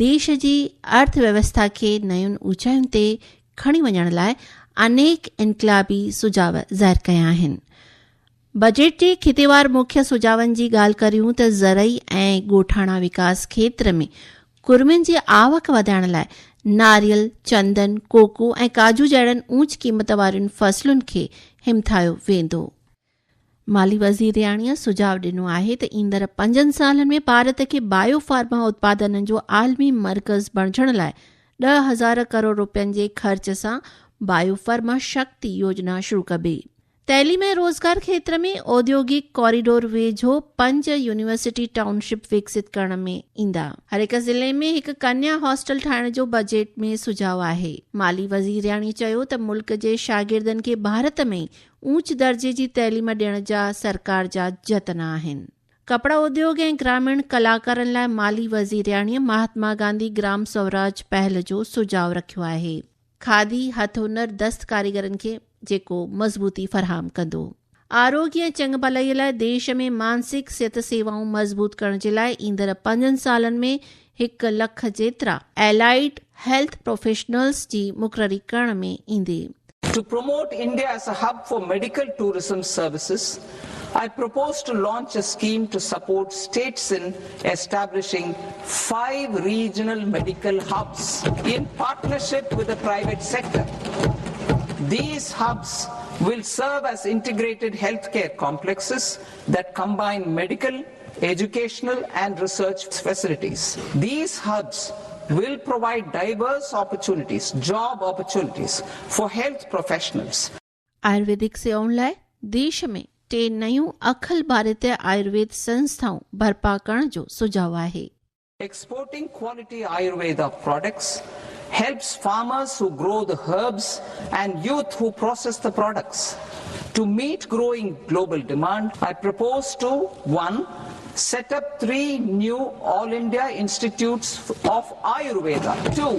देश जी अर्थव्यवस्था खे नयुनि ऊचाइयुनि ते खणी वञण लाइ अनेक इनकलाबी सुझाव ज़ाहिर कया आहिनि। बजट जे खितेवार मुख्य सुझावनि जी ॻाल्हि करियूं त ज़रई ऐं ॻोठाणा विकास खेत्र में कुर्मियुनि जी आवक वधाइण लाइ नारियल, चंदन, कोको ऐं काजू जहिड़नि ऊच क़ीमत वारियुनि फसलुनि खे हिमथायो वेंदो। माली वज़ीरियाणीअ सुझाव ॾिनो आहे त ईंदड़ 5 सालनि में भारत खे बायोफार्मा उत्पादननि जो आलमी मर्कज़ बणिजण लाइ 10,000 करोड़ रुपयनि जे ख़र्च सां बायोफार्मा शक्ति योजना शुरू कबी। तइलीम ऐं रोज़गार खेत्र में औद्योगिक कॉरिडोर वेझो 5 यूनिवर्सिटी टाउनशिप विकसित करण में ईंदा। हर हिक ज़िले में हिकु कन्या हॉस्टल ठाहिण जो बजट में सुझाव आहे। माली वज़ीरियाणी चयो त मुल्क जे शागिर्दनि खे भारत में ऊच दर्जे जी तइलीम ॾियण जा सरकार जा जतन आहिनि। कपड़ा उद्योग ऐं ग्रामीण कलाकारनि लाइ माली वज़ीरियाणीअ महात्मा गांधी ग्राम स्वराज पहल जो सुझाव रखियो आहे। खादी हथ हुनर दस्त कारीगरनि खे जेको मज़बूती फराहम कंदो। आरोग्य ऐं चङ भलाईअ लाइ देश में मानसिक सिहत सेवाऊं मज़बूत करण जे लाइ ईंदड़ 5 सालनि में 1 लख जेतिरा एलाइड हेल्थ प्रोफेशनल्स जी मुक़ररी करण में ईंदी। To promote India as a hub for medical tourism services, I propose to launch a scheme to support states in establishing 5 regional medical hubs in partnership with the private sector. These hubs will serve as integrated healthcare complexes that combine medical, educational and research facilities. These hubs will provide diverse opportunities, job opportunities for health professionals. Ayurvedic सेवाउनि लाइ देश में 3 नयूं अखिल भारतीय आयुर्वेद संस्थाऊं बर्पा करण जो सुझाव आहे। Exporting quality Ayurveda products helps farmers who grow the herbs and youth who process the products. To meet growing global demand, I propose to 1. Set up 3 new All India Institutes of Ayurveda. 2.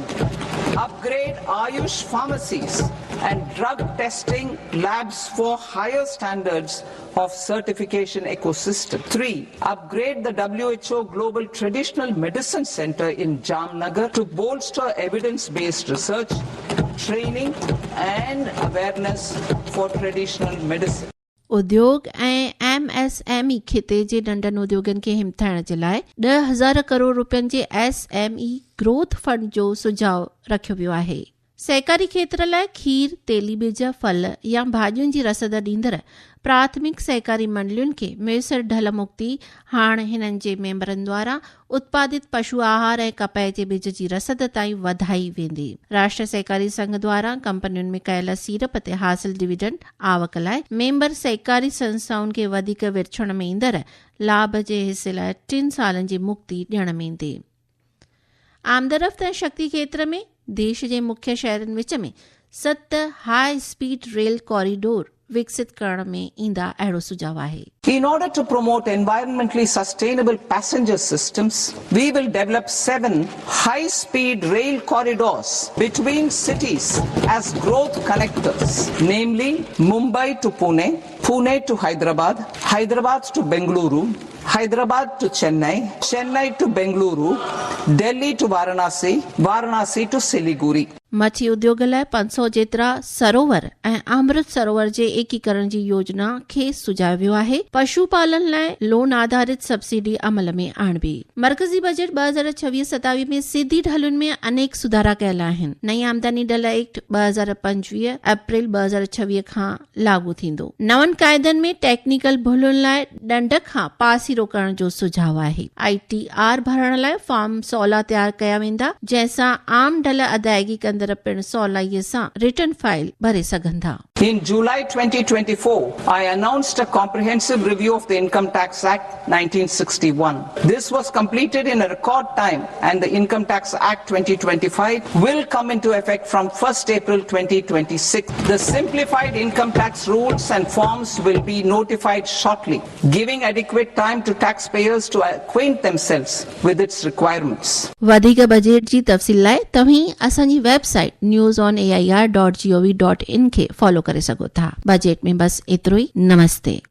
Upgrade Ayush pharmacies and drug testing labs for higher standards of certification ecosystem. 3. Upgrade the WHO Global Traditional Medicine Center in Jamnagar to bolster evidence-based research, training and awareness for traditional medicine. उद्योग ऐं MSME खिते जे नंढनि उद्योगनि खे हिमथाइण जे लाइ 10,000 करोड़ रुपयनि जे SME growth fund जो सुझाव रखियो वियो आहे। सहकारी खेत्र लाइ खीर, तेली बीज, फल या भाॼियुनि जी रसद ॾींदड़ प्राथमिक सहकारी मंडलियुनि खे मुयसर ढल मुक्ति हाणे हिननि जे मेंबरनि द्वारा उत्पादित पशु आहार ऐं कपह जे बीज जी रसद ताईं वधाई वेंदी। राष्ट्रीय सहकारी संघ द्वारा कंपनियुनि में कयल सीड़प ते हासिल डिविडेंड आवक लाइ मेंबर सहकारी संस्थाउनि खे वधीक विरछण में ईंदड़ लाभ जे हिसे लाइ 3 सालनि जी मुक्ति ॾियण में ईंदी। आमदरफ़्त ऐं शक्ति खेत्र में देश जे मुख्य शहरनि विच में 7 हाई स्पीड रेल कॉरिडोर विकसित करण में ईंदा अहिड़ो सुझाव आहे। In order to promote environmentally sustainable passenger systems, we will develop 7 high-speed rail corridors between cities as growth connectors, namely Mumbai to Pune, Pune to Hyderabad, Hyderabad to Bengaluru, Hyderabad to Chennai, Chennai to Bengaluru, Delhi to Varanasi, Varanasi to Siliguri. मच्छी उद्योग लाइ 500 जेतिरा सरोवर ऐं अमृत सरोवर जे एकीकरण जी योजना खे सुझायो वियो आहे। पशुपालन लाइ लोन आधारित सब्सिडी अमल में आणबी। मर्कज़ी बजट 2026-27 में सीधी ढलुनि में अनेक सुधारा कयल आहिनि। नई आमदनी ढल एक्ट 2025 अप्रैल 2026 खां लागू थींदो। नवनि क़ाइदनि में टेक्निकल भुलुनि लाइ ॾंड खां पासीरो करण जो सुझाव आहे। ITR भरण लाइ फॉर्म 16 तयार कया वेंदा, जंहिंसां आम ढल अदायगी कंदड़ पिण सवलाईअ सां रिटर्न फाइल भरे सघनि था। In July 2024, I announced a comprehensive review of the Income Tax Act 1961. This was completed in a record time, and the Income Tax Act 2025 will come into effect from 1st April 2026. The simplified income tax rules and forms will be notified shortly, giving adequate time to taxpayers to acquaint themselves with its requirements. वधीक budget जी तफ़सील लाइ तव्हीं असांजी website newsonair.gov.in खे follow करे सघो था। Budget में बस एतिरो ई। नमस्ते।